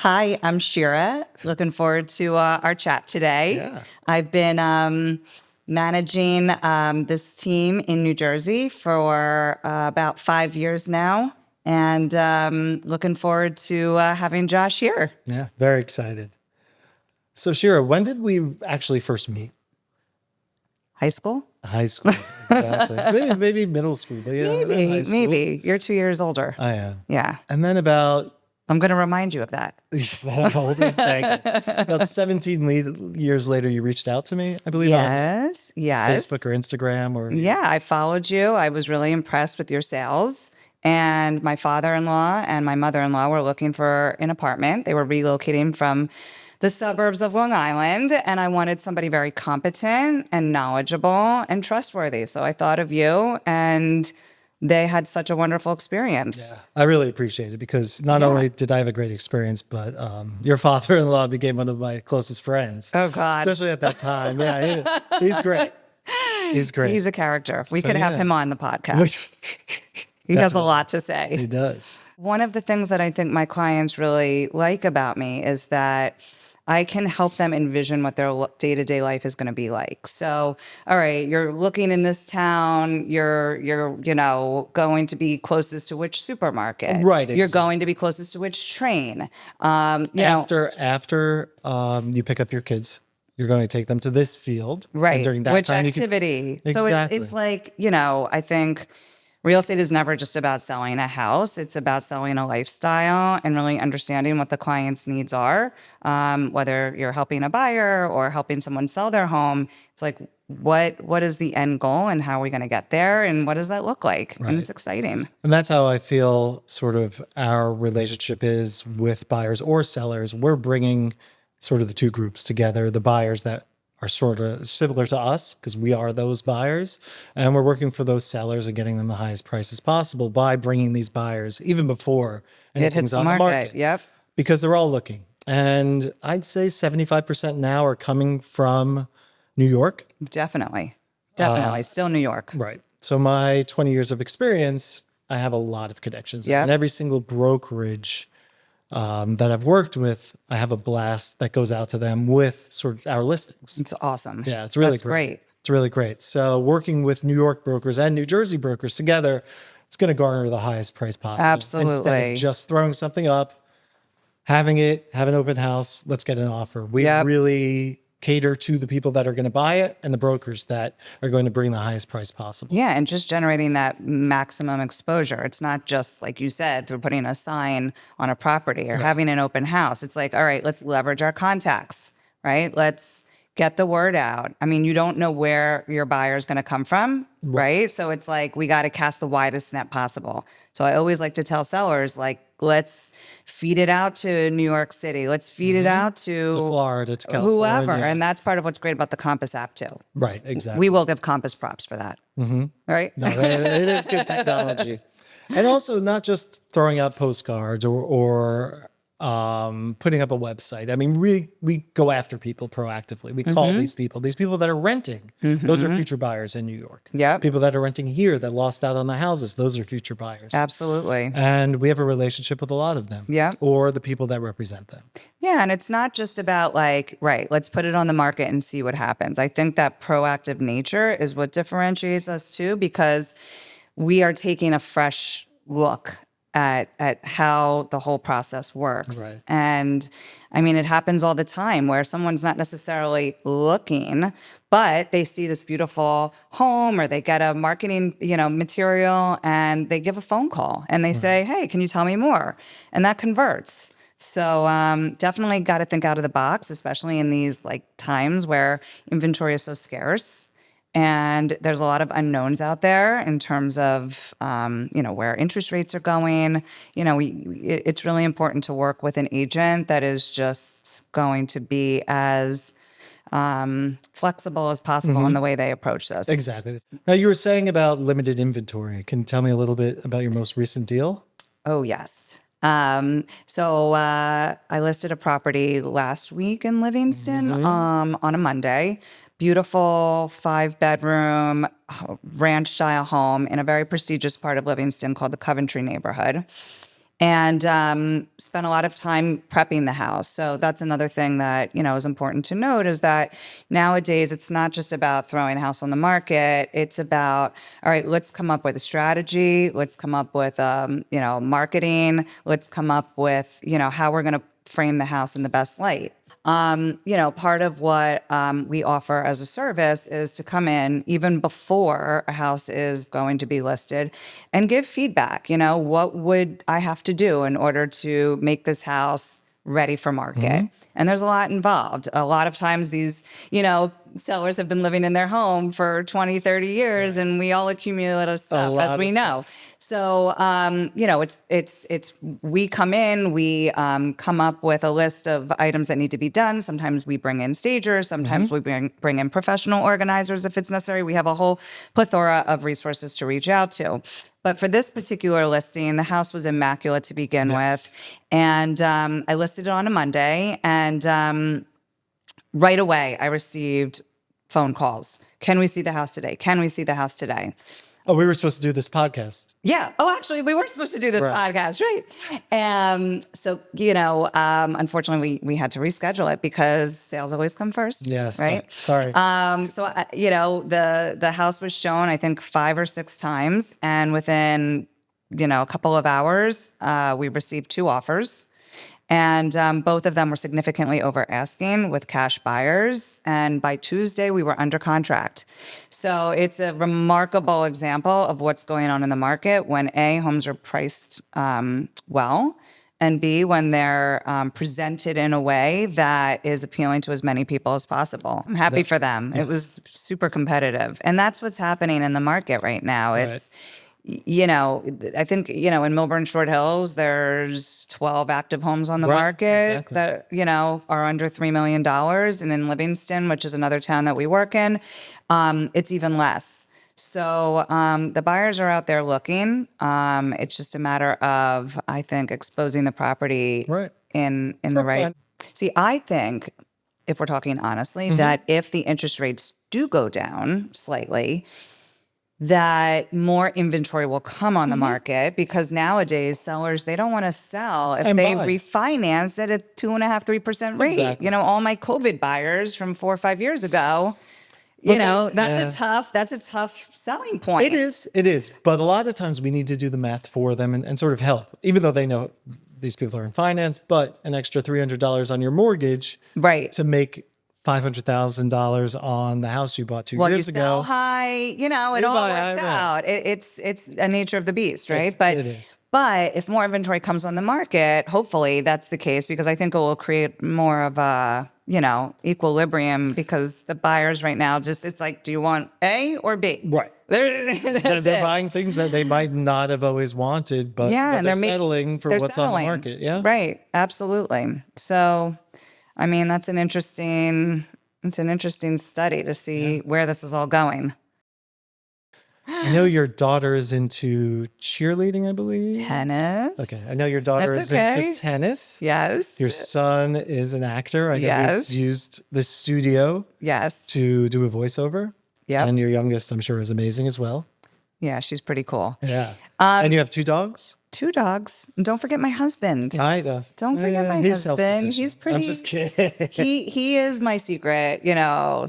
Hi, I'm Shira. Looking forward to our chat today. Yeah. I've been managing this team in New Jersey for about 5 years now, and looking forward to having Josh here. Yeah, very excited. So, Shira, when did we actually first meet? High school? High school, exactly. Maybe middle school, but yeah, around high school. Maybe. You're 2 years older. I am. Yeah. And then about I'm going to remind you of that. that older, thank you. About 17 years later, you reached out to me, I believe, on Yes. Facebook or Instagram or Yeah, I followed you. I was really impressed with your sales. And my father-in-law and my mother-in-law were looking for an apartment. They were relocating from the suburbs of Long Island, and I wanted somebody very competent and knowledgeable and trustworthy. So I thought of you, and they had such a wonderful experience. Yeah, I really appreciate it because not only did I have a great experience, but your father-in-law became one of my closest friends. Oh, God. Especially at that time. Yeah, he's great. He's great. He's a character. We So, could have yeah. him on the podcast. He has a lot to say. He does. One of the things that I think my clients really like about me is that I can help them envision what their day-to-day life is going to be like. So, all right, you're looking in this town, you're going to be closest to which supermarket. Right, You're exactly. going to be closest to which train. After you pick up your kids, you're going to take them to this field. Right. And during that Which time, activity? So Exactly. it's like, I think real estate is never just about selling a house. It's about selling a lifestyle and really understanding what the client's needs are. Whether you're helping a buyer or helping someone sell their home, it's like, what is the end goal and how are we going to get there? And what does that look like? And it's exciting. And that's how I feel sort of our relationship is with buyers or sellers. We're bringing sort of the two groups together, the buyers that are sort of similar to us because we are those buyers. And we're working for those sellers and getting them the highest prices possible by bringing these buyers even before It hits anything's the on the market. market. Yep. Because they're all looking. And I'd say 75% now are coming from New York. Definitely. Uh, Still New York. Right. So my 20 years of experience, I have a lot of connections. Yep. And every single brokerage that I've worked with, I have a blast that goes out to them with sort of our listings. It's awesome. Yeah, it's really That's great. It's really great. So working with New York brokers and New Jersey brokers together, it's going to garner the highest price possible. Instead Absolutely. of just throwing something up, have an open house, let's get an offer. We Yep. really cater to the people that are going to buy it and the brokers that are going to bring the highest price possible. Yeah, and just generating that maximum exposure. It's not just, like you said, through putting a sign on a property or having an open house. It's like, all right, let's leverage our contacts, right? Let's get the word out. I mean, you don't know where your buyer is going to come from, right? So it's like, we got to cast the widest net possible. So I always like to tell sellers, like, let's feed it out to New York City. Let's feed it out to Florida, to California. whoever. And that's part of what's great about the Compass app too. Right, exactly. We will give Compass props for that. Right? No, it is good technology. And also not just throwing out postcards or putting up a website. I mean, we go after people proactively. We call these people that are renting. Those are future buyers in New York. Yep. People that are renting here that lost out on the houses. Those are future buyers. Absolutely. And we have a relationship with a lot of them. Yeah. Or the people that represent them. Yeah, and it's not just about like, right, let's put it on the market and see what happens. I think that proactive nature is what differentiates us too, because we are taking a fresh look at how the whole process works. Right. And I mean, it happens all the time where someone's not necessarily looking, but they see this beautiful home or they get a marketing, material and they give a phone call and they say, hey, can you tell me more? And that converts. So definitely got to think out of the box, especially in these like times where inventory is so scarce. And there's a lot of unknowns out there in terms of, where interest rates are going. It's really important to work with an agent that is just going to be as flexible as possible in the way they approach this. Exactly. Now, you were saying about limited inventory. Can you tell me a little bit about your most recent deal? Oh, yes. So I listed a property last week in Livingston on a Monday. Beautiful 5-bedroom ranch style home in a very prestigious part of Livingston called the Coventry neighborhood. and spent a lot of time prepping the house. So that's another thing that, is important to note, is that nowadays it's not just about throwing a house on the market. It's about, all right, let's come up with a strategy. Let's come up with, marketing. Let's come up with, how we're going to frame the house in the best light. Part of what we offer as a service is to come in even before a house is going to be listed and give feedback. What would I have to do in order to make this house ready for market? And there's a lot involved. A lot of times these, sellers have been living in their home for 20, 30 years, and we all accumulate a stuff, as we know. So, it's we come in, we come up with a list of items that need to be done. Sometimes we bring in stagers, sometimes we bring in professional organizers if it's necessary. We have a whole plethora of resources to reach out to. But for this particular listing, the house was immaculate to begin with. And I listed it on a Monday, and right away I received phone calls. Can we see the house today? Can we see the house today? Oh, we were supposed to do this podcast. Yeah. Oh, actually, we were supposed to do this podcast, right? So, unfortunately, we had to reschedule it because sales always come first. Yes. Right. Sorry. The house was shown, I think, 5 or 6 times, and within, a couple of hours, we received 2 offers. And both of them were significantly over asking with cash buyers. And by Tuesday, we were under contract. So it's a remarkable example of what's going on in the market when A, homes are priced well, and B, when they're presented in a way that is appealing to as many people as possible. I'm happy for them. Yes. It was super competitive. And that's what's happening in the market right now. It's I think, in Milburn Short Hills, there's 12 active homes on the market that, are under $3 million. And in Livingston, which is another town that we work in, it's even less. So the buyers are out there looking. It's just a matter of, I think, exposing the property in the right. See, I think, if we're talking honestly, that if the interest rates do go down slightly, that more inventory will come on the market, because nowadays sellers, they don't want to sell if they refinance at a 2.5%, 3% rate. Exactly. All my COVID buyers from 4 or 5 years ago, that's a tough selling point. It is. But a lot of times we need to do the math for them and sort of help, even though they know these people are in finance, but an extra $300 on your mortgage to make $500,000 on the house you bought 2 years ago. Well, you sell high, it all works out. It's a nature of the beast, right? It is. But if more inventory comes on the market, hopefully that's the case, because I think it will create more of a, equilibrium, because the buyers right now it's like, do you want A or B? Right. They're buying things that they might not have always wanted, but and they're settling for what's on the market. Yeah. Right. Absolutely. So, I mean, it's an interesting study to see where this is all going. I know your daughter is into cheerleading, I believe. Tennis. Okay. I know your daughter is into tennis. Yes. Your son is an actor. I know you've used the studio to do a voiceover. Yeah. And your youngest, I'm sure, is amazing as well. Yeah, she's pretty cool. Yeah. And you have 2 dogs? 2 dogs. And don't forget my husband. Don't forget my husband. He's pretty. I'm just kidding. He is my secret,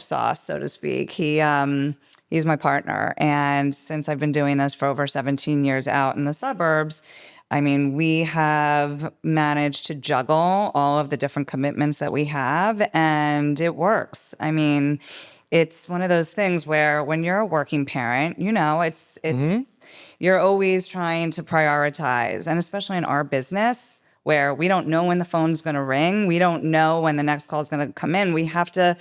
sauce, so to speak. He's my partner. And since I've been doing this for over 17 years out in the suburbs, I mean, we have managed to juggle all of the different commitments that we have, and it works. I mean, it's one of those things where when you're a working parent, it's you're always trying to prioritize. And especially in our business, where we don't know when the phone's going to ring, we don't know when the next call is going to come in. We have to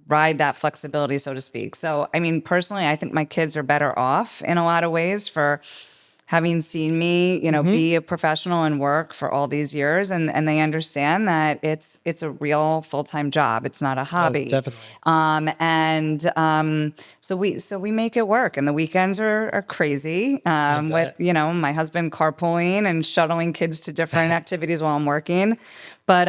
ride that flexibility, so to speak. So, I mean, personally, I think my kids are better off in a lot of ways for having seen me, be a professional and work for all these years, and they understand that it's a real full-time job. It's not a hobby. Oh, definitely. we make it work, and the weekends are crazy. With my husband carpooling and shuttling kids to different activities while I'm working. But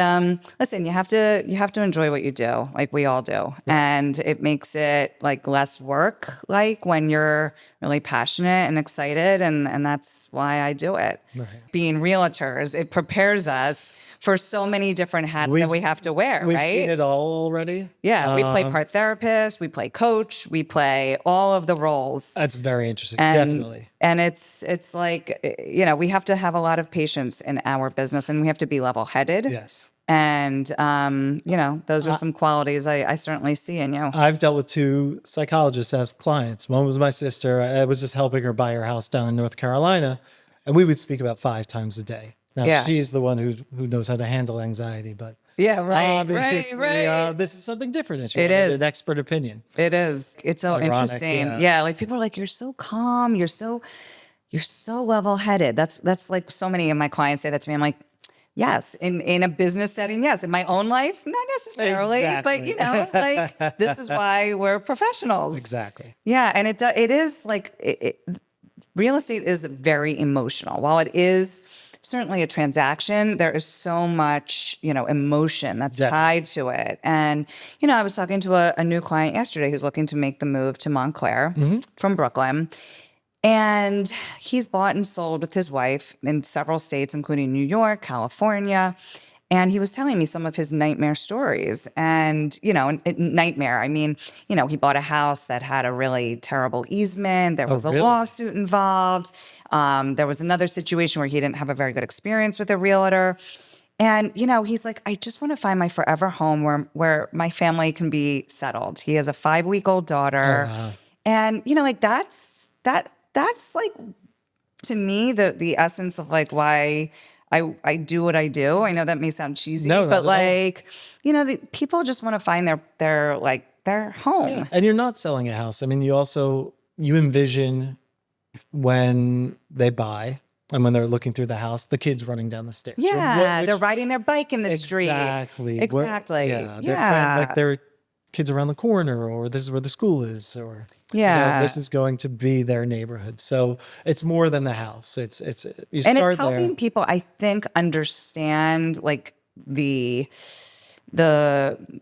listen, you have to enjoy what you do, like we all do, and it makes it like less work, like when you're really passionate and excited, and that's why I do it. Right. Being realtors, it prepares us for so many different hats that we have to wear, We've right? seen it all already. Yeah, we play part therapist, we play coach, we play all of the roles. That's very interesting. And, Definitely. And it's like, we have to have a lot of patience in our business, and we have to be level-headed. Yes. And, those are some qualities I certainly see in you. I've dealt with 2 psychologists as clients. One was my sister. I was just helping her buy her house down in North Carolina, and we would speak about 5 times a day. Now, she's the one who knows how to handle anxiety, but yeah, right, obviously, right. This is something different. It is an expert opinion. It is. It's so Ironic, interesting. Yeah, like people are like, you're so calm, you're so level-headed. That's like so many of my clients say that to me. I'm like, yes, in a business setting, yes. In my own life, not necessarily, Exactly. but like this is why we're professionals. Exactly. Yeah, and it is like real estate is very emotional. While it is certainly a transaction, there is so much, emotion that's tied to it. And, I was talking to a new client yesterday who's looking to make the move to Montclair from Brooklyn. And he's bought and sold with his wife in several states, including New York, California. And he was telling me some of his nightmare stories. And, nightmare, I mean, he bought a house that had a really terrible easement. There was a lawsuit involved. There was another situation where he didn't have a very good experience with a realtor. And, he's like, I just want to find my forever home where my family can be settled. He has a 5-week-old daughter. And, like that's like, to me, the essence of like why I do what I do. I know that may sound cheesy, but like, people just want to find their home. Yeah. And you're not selling a house. I mean, you envision when they buy and when they're looking through the house, the kids running down the stairs. Yeah, they're riding their bike in the street. Exactly. Yeah. Like their kids around the corner, or this is where the school is, or this is going to be their neighborhood. So it's more than the house. It's helping people, I think, understand like the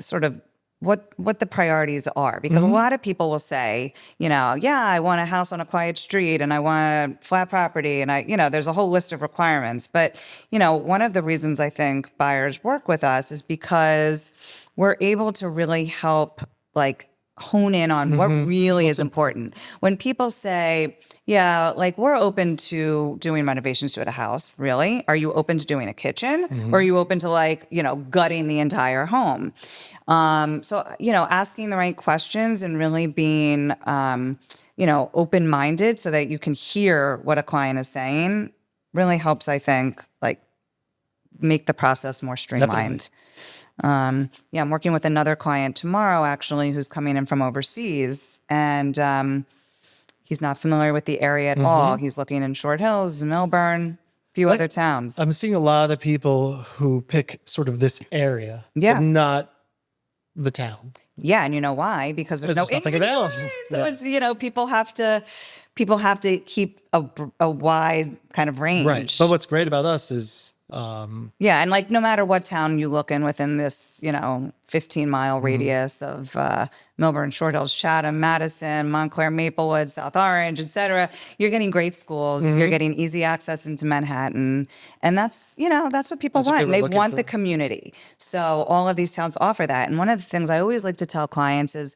sort of what the priorities are, because a lot of people will say, I want a house on a quiet street and I want flat property and there's a whole list of requirements. But, one of the reasons I think buyers work with us is because we're able to really help like hone in on what really is important. When people say, like we're open to doing renovations to a house, really? Are you open to doing a kitchen? Or are you open to like, gutting the entire home? So, asking the right questions and really being, open-minded so that you can hear what a client is saying really helps, I think, like make the process more streamlined. I'm working with another client tomorrow, actually, who's coming in from overseas, and he's not familiar with the area at all. He's looking in Short Hills, Millburn, a few other towns. I'm seeing a lot of people who pick sort of this area, but not the town. Yeah, and you know why? Because there's no nothing inventory. available. So it's people have to keep a wide kind of range. Right. But what's great about us is and like no matter what town you look in within this 15-mile radius of Millburn, Short Hills, Chatham, Madison, Montclair, Maplewood, South Orange, etc., you're getting great schools. You're getting easy access into Manhattan, and that's what people want. They want the community. So all of these towns offer that. And one of the things I always like to tell clients is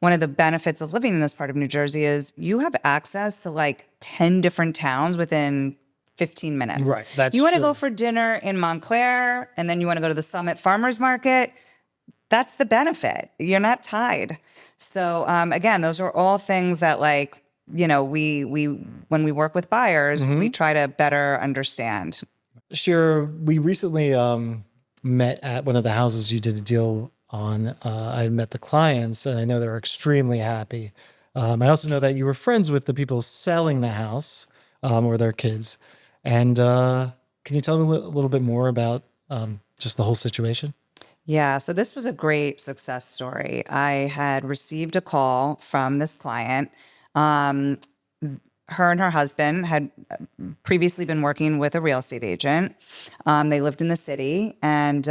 one of the benefits of living in this part of New Jersey is you have access to like 10 different towns within 15 minutes. Right. That's you want to true. go for dinner in Montclair and then you want to go to the Summit Farmers Market. That's the benefit. You're not tied. So again, those are all things that like, we when we work with buyers, we try to better understand. Shira, we recently met at one of the houses you did a deal on. I met the clients and I know they're extremely happy. I also know that you were friends with the people selling the house or their kids. And can you tell me a little bit more about just the whole situation? Yeah, so this was a great success story. I had received a call from this client. Um, Her and her husband had previously been working with a real estate agent. They lived in the city and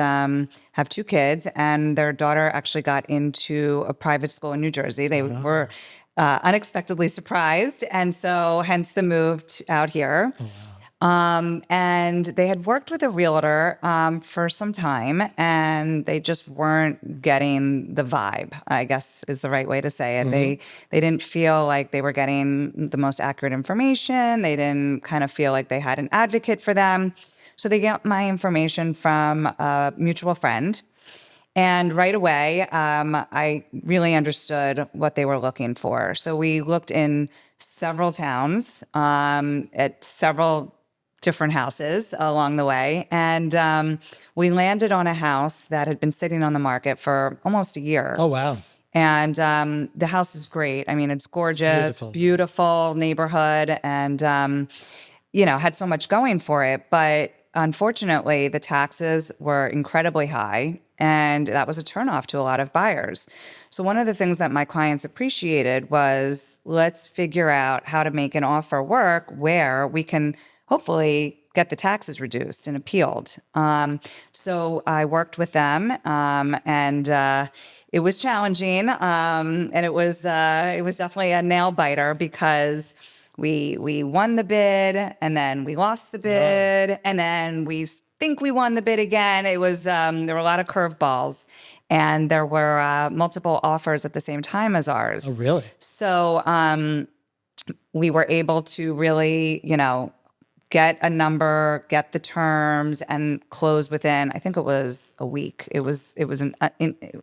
have two kids, and their daughter actually got into a private school in New Jersey. They were unexpectedly surprised, and so hence the move out here. Oh, wow. And they had worked with a realtor for some time, and they just weren't getting the vibe, I guess is the right way to say it. They didn't feel like they were getting the most accurate information. They didn't kind of feel like they had an advocate for them. So they got my information from a mutual friend. And right away, I really understood what they were looking for. So we looked in several towns at several different houses along the way. And we landed on a house that had been sitting on the market for almost a year. Oh, wow. And the house is great. I mean, it's gorgeous, beautiful. beautiful neighborhood, and had so much going for it. But unfortunately, the taxes were incredibly high, and that was a turnoff to a lot of buyers. So one of the things that my clients appreciated was, let's figure out how to make an offer work where we can hopefully get the taxes reduced and appealed. So I worked with them, and it was challenging, and it was definitely a nail biter because we won the bid, and then we lost the bid, and then we think we won the bid again. It was there were a lot of curveballs, and there were multiple offers at the same time as ours. Oh, really? So we were able to really, get a number, get the terms, and close within, I think it was a week. It was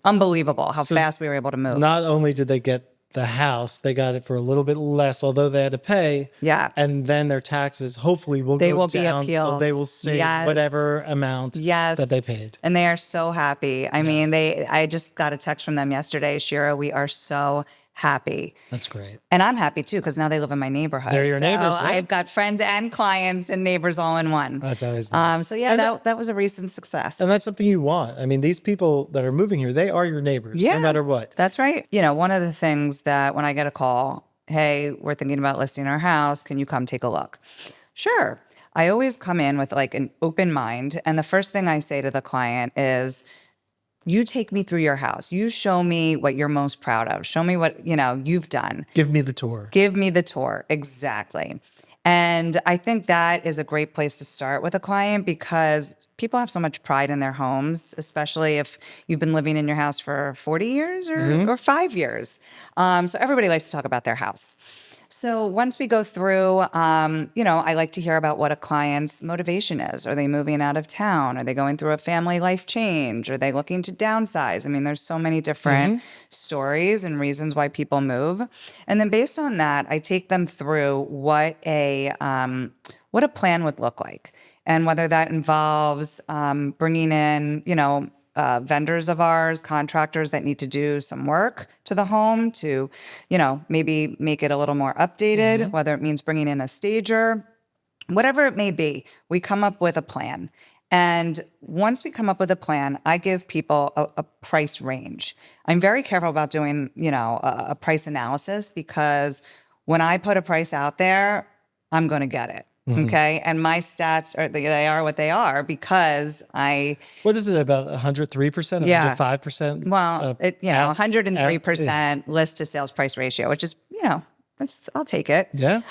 unbelievable how fast we were able to move. Not only did they get the house, they got it for a little bit less, although they had to pay. Yeah. And then their taxes hopefully will They go will be down, so appealed. they will save Yes. whatever amount Yes. that they paid. And they are so happy. I mean, I just got a text from them yesterday, Shira, we are so happy. That's great. And I'm happy too, because now they live in my neighborhood. They're your neighbors, So yeah. I've got friends and clients and neighbors all in one. That's always nice. So yeah, And that was a recent success. And that's something you want. I mean, these people that are moving here, they are your neighbors, no matter what. That's right. One of the things that when I get a call, hey, we're thinking about listing our house, can you come take a look? Sure. I always come in with like an open mind. And the first thing I say to the client is, you take me through your house. You show me what you're most proud of. Show me what, you've done. Give me the tour. Give me the tour. Exactly. And I think that is a great place to start with a client because people have so much pride in their homes, especially if you've been living in your house for 40 years or 5 years. So everybody likes to talk about their house. So once we go through, I like to hear about what a client's motivation is. Are they moving out of town? Are they going through a family life change? Are they looking to downsize? I mean, there's so many different stories and reasons why people move. And then based on that, I take them through what a plan would look like. And whether that involves bringing in, vendors of ours, contractors that need to do some work to the home to, maybe make it a little more updated, whether it means bringing in a stager, whatever it may be, we come up with a plan. And once we come up with a plan, I give people a price range. I'm very careful about doing, a price analysis because when I put a price out there, I'm going to get it. Okay. And my stats they are what they are because What is it, about 103%, Yeah. 105%? Well, 103% list to sales price ratio, which is, I'll take it. Yeah.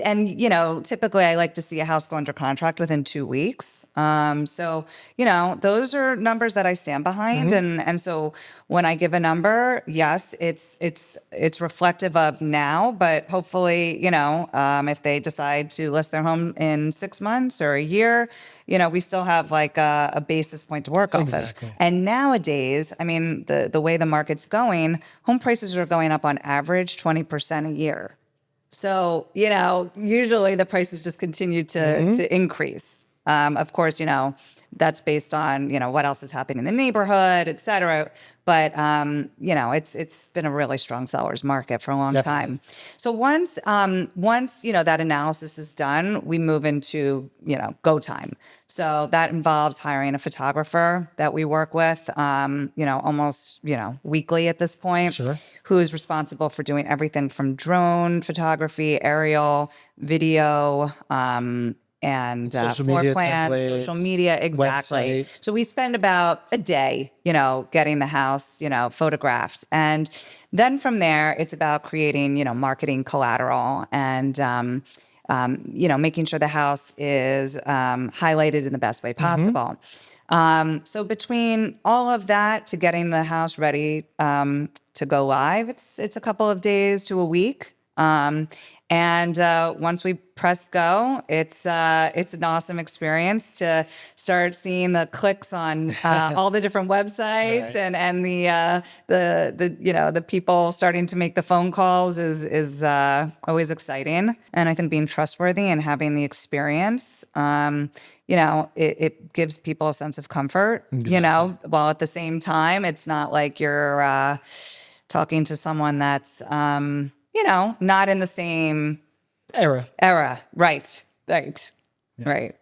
And typically I like to see a house go under contract within 2 weeks. So, those are numbers that I stand behind. And so when I give a number, yes, it's reflective of now, but hopefully, if they decide to list their home in 6 months or a year, we still have like a basis point to work off Exactly. of. And nowadays, I mean, the way the market's going, home prices are going up on average 20% a year. So, usually the prices just continue to increase. Of course, that's based on, what else is happening in the neighborhood, et cetera. But, it's been a really strong seller's market for a long Definitely. time. So once, that analysis is done, we move into, go time. So that involves hiring a photographer that we work with, almost, weekly at this point, Sure. who is responsible for doing everything from drone photography, aerial, video, and Social floor media plans, social templates, media, exactly. website. So we spend about a day, getting the house, photographed. And then from there, it's about creating, marketing collateral and, making sure the house is highlighted in the best way possible. So between all of that to getting the house ready to go live, it's a couple of days to a week. And once we press go, it's an awesome experience to start seeing the clicks on all the different websites Right. and the people starting to make the phone calls is always exciting. And I think being trustworthy and having the experience, it gives people a sense of comfort. Exactly. While at the same time, it's not like you're talking to someone that's not in the same Era. era. Right. Right. Right.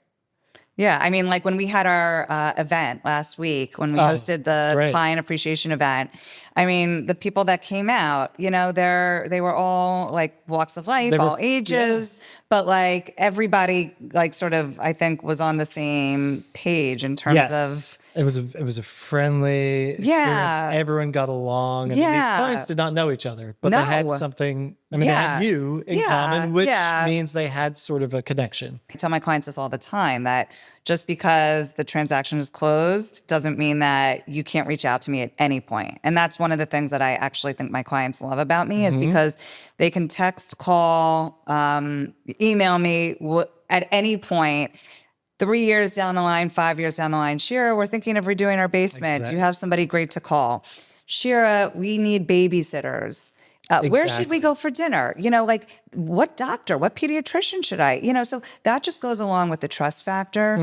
Yeah. I mean, like when we had our event last week, when we hosted That's the great. client appreciation event, I mean, the people that came out, they were all like walks of life, They were, all ages, but like everybody, like sort of, I think, was on the same page in terms yes. of, It was a friendly experience. yeah, Everyone got along. I mean, these clients yeah, did not know each other, but they had no, something. I mean, they had yeah, you in yeah, common, which yeah. means they had sort of a connection. I tell my clients this all the time that just because the transaction is closed doesn't mean that you can't reach out to me at any point. And that's one of the things that I actually think my clients love about me is because they can text, call, email me at any point. 3 years down the line, 5 years down the line, Shira, we're thinking of redoing our basement. Do you Exactly. have somebody great to call? Shira, we need babysitters. Where should we Exactly. go for dinner? Like what doctor, what pediatrician should I? So that just goes along with the trust factor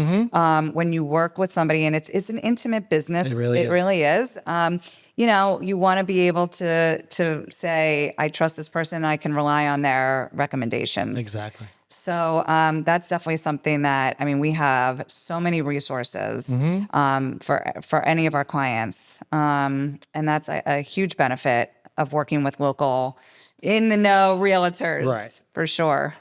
when you work with somebody, and it's an intimate business. It really It is. really is. You want to be able to say, I trust this person, I can rely on their recommendations. Exactly. So that's definitely something that we have so many resources for any of our clients, and that's a huge benefit of working with local in the know Right. realtors for sure.